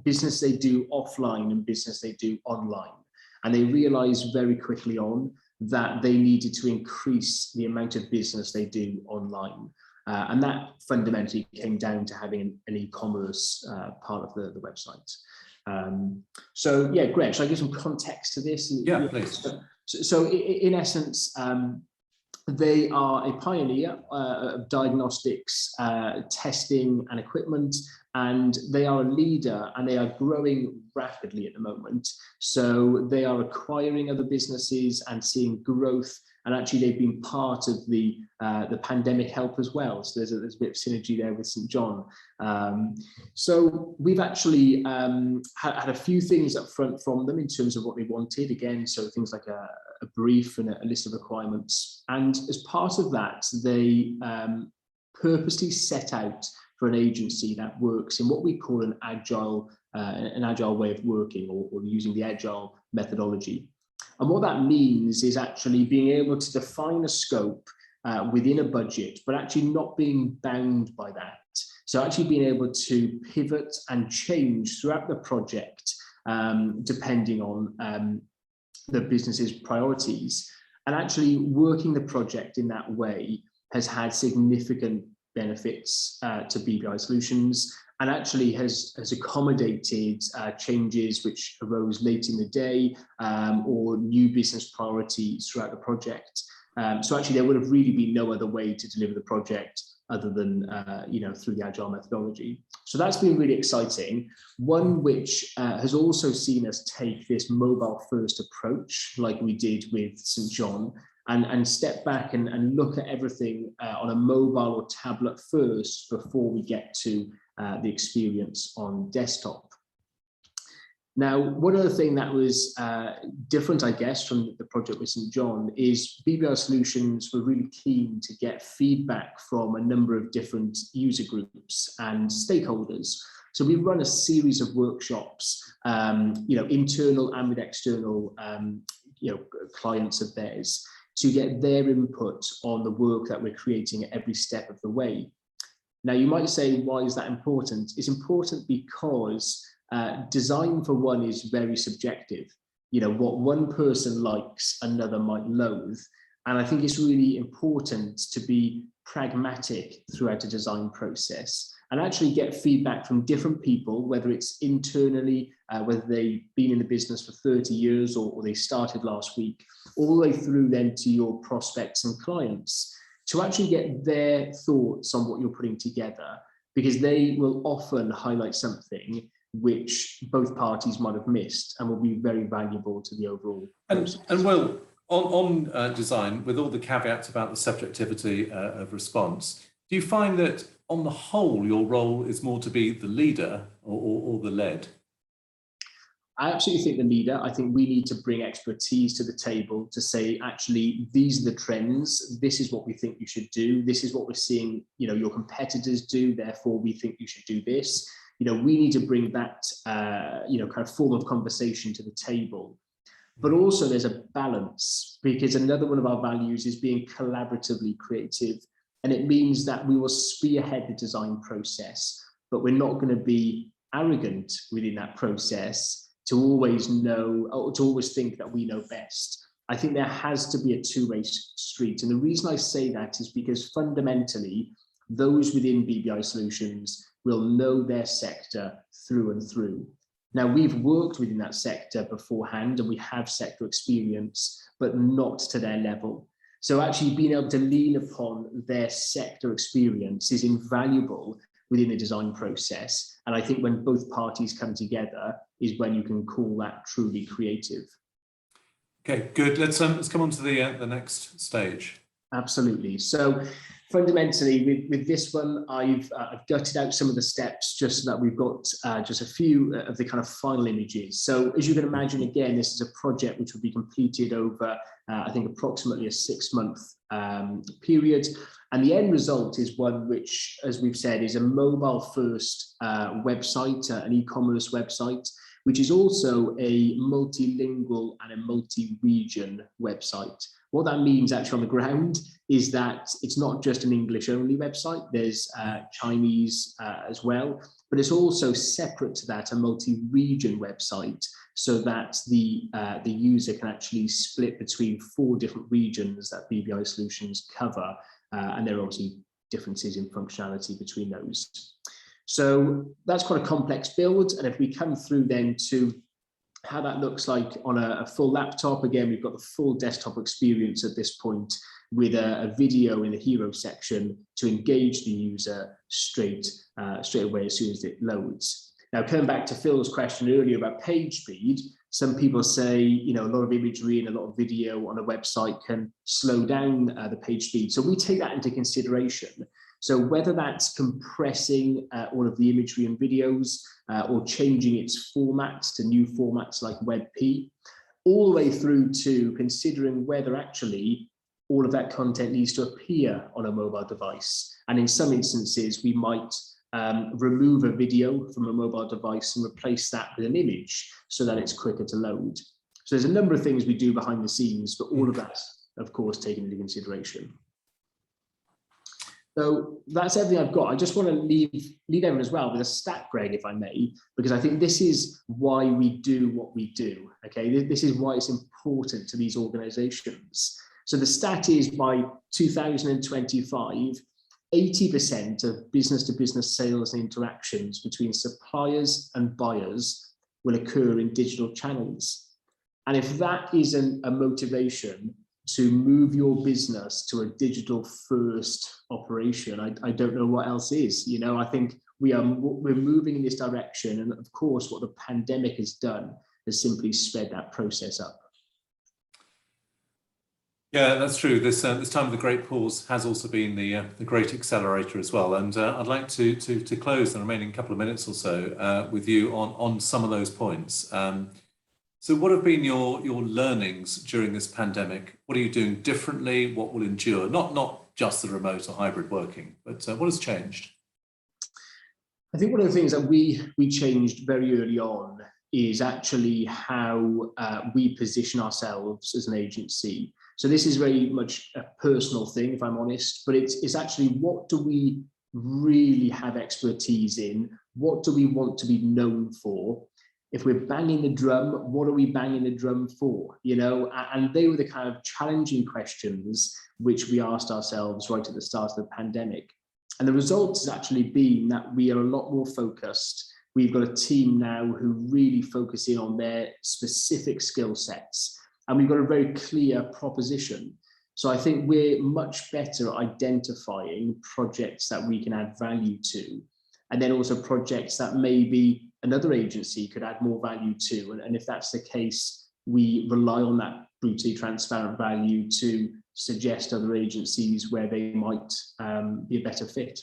[SPEAKER 2] business they do offline and business they do online. And they realized very quickly on that they needed to increase the amount of business they do online. And that fundamentally came down to having an e-commerce part of the website. So yeah, Greg, shall I give some context to this?
[SPEAKER 1] Yeah, please.
[SPEAKER 2] So in essence, they are a pioneer of diagnostics, testing and equipment, and they are a leader, and they are growing rapidly at the moment. So they are acquiring other businesses and seeing growth, and actually they've been part of the pandemic help as well. So there's a bit of synergy there with St John. So we've actually had a few things up front from them in terms of what they wanted. Again, so things like a brief and a list of requirements. And as part of that, they purposely set out for an agency that works in what we call an agile way of working, or using the agile methodology. And what that means is actually being able to define a scope within a budget, but actually not being bound by that. So actually being able to pivot and change throughout the project, depending on the business's priorities. And actually working the project in that way has had significant benefits to BBI Solutions, and actually has accommodated changes which arose late in the day, or new business priorities throughout the project. So actually there would have really been no other way to deliver the project other than through the agile methodology. So that's been really exciting. One which has also seen us take this mobile first approach, like we did with St John, and step back and look at everything on a mobile or tablet first before we get to the experience on desktop. Now, one other thing that was different, I guess, from the project with St John is BBI Solutions were really keen to get feedback from a number of different user groups and stakeholders. So we run a series of workshops, internal and with external, clients of theirs, to get their input on the work that we're creating at every step of the way. Now, you might say, why is that important? It's important because design, for one, is very subjective. What one person likes, another might loathe. And I think it's really important to be pragmatic throughout a design process and actually get feedback from different people, whether it's internally, whether they've been in the business for 30 years or they started last week, all the way through then to your prospects and clients, to actually get their thoughts on what you're putting together, because they will often highlight something which both parties might have missed and will be very valuable to the overall process.
[SPEAKER 1] And well, on design, with all the caveats about the subjectivity of response, do you find that on the whole, your role is more to be the leader or the led?
[SPEAKER 2] I absolutely think the leader. I think we need to bring expertise to the table to say, actually, these are the trends. This is what we think you should do. This is what we're seeing, your competitors do. Therefore, we think you should do this. We need to bring that, kind of form of conversation to the table. But also there's a balance, because another one of our values is being collaboratively creative. And it means that we will spearhead the design process, but we're not going to be arrogant within that process to always know, or to always think that we know best. I think there has to be a two-way street. And the reason I say that is because fundamentally, those within BBI Solutions will know their sector through and through. Now, we've worked within that sector beforehand and we have sector experience, but not to their level. So actually being able to lean upon their sector experience is invaluable within the design process. And I think when both parties come together is when you can call that truly creative.
[SPEAKER 1] Okay, good. Let's come on to the next stage.
[SPEAKER 2] Absolutely. So fundamentally, with this one, I've gutted out some of the steps just so that we've got just a few of the kind of final images. So as you can imagine, again, this is a project which will be completed over, I think, approximately a 6-month period. And the end result is one which, as we've said, is a mobile-first website, an e-commerce website, which is also a multilingual and a multi-region website. What that means actually on the ground is that it's not just an English-only website, there's Chinese as well, but it's also separate to that, a multi-region website, so that the user can actually split between 4 different regions that BBI Solutions cover, and there are obviously differences in functionality between those. So that's quite a complex build, and if we come through then to how that looks like on a full laptop, again, we've got the full desktop experience at this point with a video in the hero section to engage the user straight away as soon as it loads. Now, coming back to Phil's question earlier about page speed, some people say, a lot of imagery and a lot of video on a website can slow down the page speed. So we take that into consideration. So whether that's compressing all of the imagery and videos or changing its formats to new formats like WebP, all the way through to considering whether actually all of that content needs to appear on a mobile device. And in some instances, we might remove a video from a mobile device and replace that with an image so that it's quicker to load. So there's a number of things we do behind the scenes, but all of that, of course, taken into consideration. So that's everything I've got. I just want to leave everyone as well with a stat, Greg, if I may, because I think this is why we do what we do. Okay, this is why it's important to these organizations. So the stat is by 2025, 80% of business-to-business sales and interactions between suppliers and buyers will occur in digital channels. And if that isn't a motivation to move your business to a digital first operation, I don't know what else is. I think we're moving in this direction, and of course what the pandemic has done has simply sped that process up.
[SPEAKER 1] Yeah, that's true. This time of the great pause has also been the great accelerator as well. And I'd like to close the remaining couple of minutes or so with you on some of those points. So what have been your learnings during this pandemic? What are you doing differently? What will endure? Not just the remote or hybrid working, but what has changed?
[SPEAKER 2] I think one of the things that we changed very early on is actually how we position ourselves as an agency. So this is very much a personal thing, if I'm honest, but it's actually, what do we really have expertise in? What do we want to be known for? If we're banging the drum, what are we banging the drum for? And they were the kind of challenging questions which we asked ourselves right at the start of the pandemic. And the result has actually been that we are a lot more focused. We've got a team now who really focus in on their specific skill sets, and we've got a very clear proposition. So I think we're much better at identifying projects that we can add value to, and then also projects that maybe another agency could add more value to. And if that's the case, we rely on that brutally transparent value to suggest other agencies where they might be a better fit.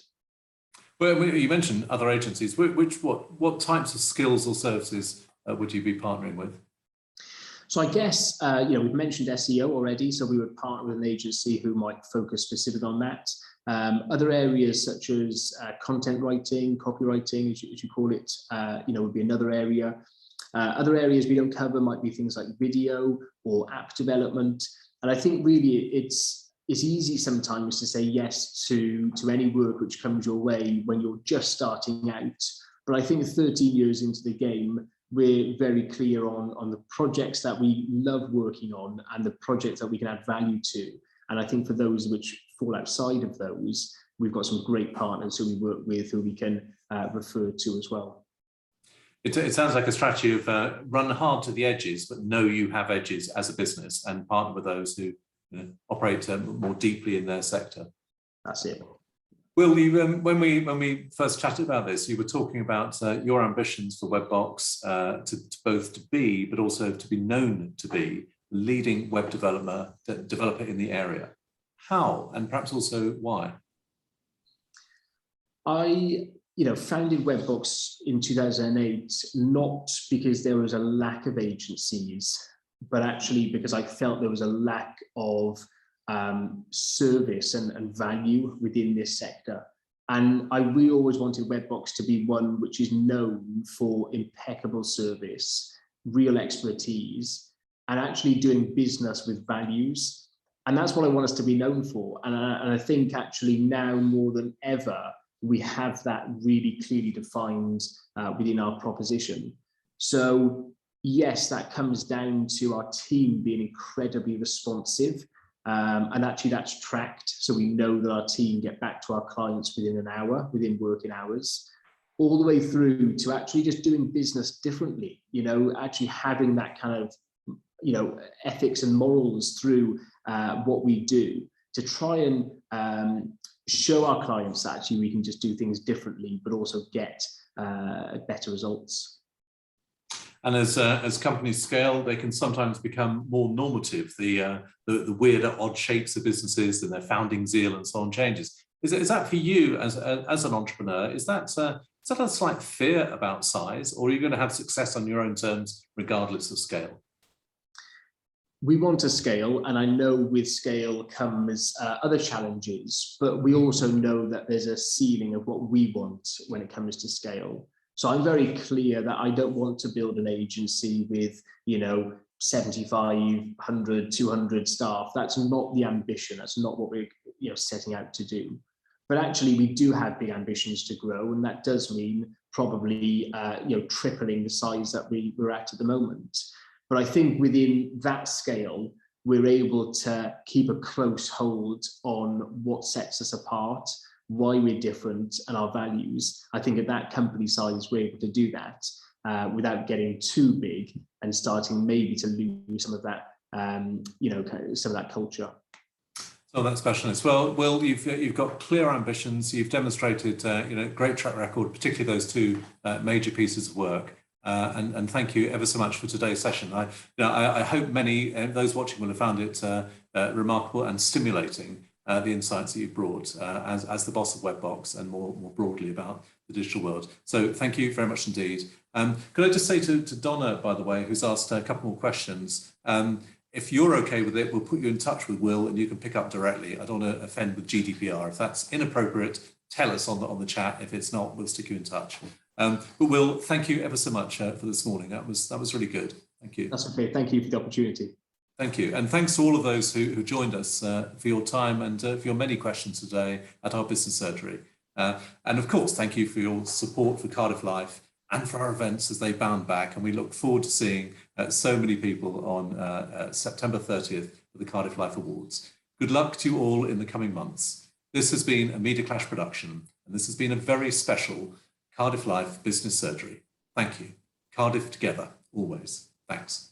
[SPEAKER 1] Well, you mentioned other agencies. What types of skills or services would you be partnering with?
[SPEAKER 2] So I guess, we've mentioned SEO already, so we would partner with an agency who might focus specific on that. Other areas such as content writing, copywriting, as you call it, would be another area. Other areas we don't cover might be things like video or app development. And I think really it's easy sometimes to say yes to any work which comes your way when you're just starting out. But I think 13 years into the game, we're very clear on the projects that we love working on and the projects that we can add value to. And I think for those which fall outside of those, we've got some great partners who we work with who we can refer to as well.
[SPEAKER 1] It sounds like a strategy of run hard to the edges, but know you have edges as a business and partner with those who operate more deeply in their sector.
[SPEAKER 2] That's it.
[SPEAKER 1] Will, when we first chatted about this, you were talking about your ambitions for WebBox to both to be, but also to be known to be, leading web developer in the area. How, and perhaps also why?
[SPEAKER 2] I founded WebBox in 2008, not because there was a lack of agencies, but actually because I felt there was a lack of service and value within this sector. And we always wanted WebBox to be one which is known for impeccable service, real expertise, and actually doing business with values. And that's what I want us to be known for. And I think actually now more than ever, we have that really clearly defined within our proposition. So yes, that comes down to our team being incredibly responsive. And actually that's tracked. So we know that our team get back to our clients within an hour, within working hours, all the way through to actually just doing business differently, actually having that kind of, ethics and morals through what we do to try and show our clients that actually we can just do things differently, but also get better results.
[SPEAKER 1] And as companies scale, they can sometimes become more normative. The weirder, odd shapes of businesses and their founding zeal and so on changes. Is that for you as an entrepreneur? Is that a slight fear about size, or are you going to have success on your own terms regardless of scale?
[SPEAKER 2] We want to scale, and I know with scale comes other challenges, but we also know that there's a ceiling of what we want when it comes to scale. So I'm very clear that I don't want to build an agency with, 75, 100, 200 staff. That's not the ambition. That's not what we're setting out to do. But actually, we do have big ambitions to grow, and that does mean probably tripling the size that we're at the moment. But I think within that scale, we're able to keep a close hold on what sets us apart, why we're different, and our values. I think at that company size, we're able to do that without getting too big and starting maybe to lose some of that, some of that culture.
[SPEAKER 1] So that's specialist. Well, Will, you've got clear ambitions. You've demonstrated, great track record, particularly those two major pieces of work. And thank you ever so much for today's session. I hope many those watching will have found it remarkable and stimulating. The insights that you've brought as the boss of WebBox and more broadly about the digital world. So thank you very much indeed. Could I just say to Donna, by the way, who's asked a couple more questions, if you're okay with it, we'll put you in touch with Will and you can pick up directly. I don't want to offend with GDPR. If that's inappropriate, tell us on the chat. If it's not, we'll stick you in touch. But Will, thank you ever so much for this morning. That was really good. Thank you.
[SPEAKER 2] That's okay. Thank you for the opportunity.
[SPEAKER 1] Thank you. And thanks to all of those who joined us for your time and for your many questions today at our business surgery. And of course, thank you for your support for Cardiff Life and for our events as they bound back. And we look forward to seeing so many people on September 30th for the Cardiff Life Awards. Good luck to you all in the coming months. This has been a Media Clash production, and this has been a very special Cardiff Life Business Surgery. Thank you. Cardiff together, always. Thanks.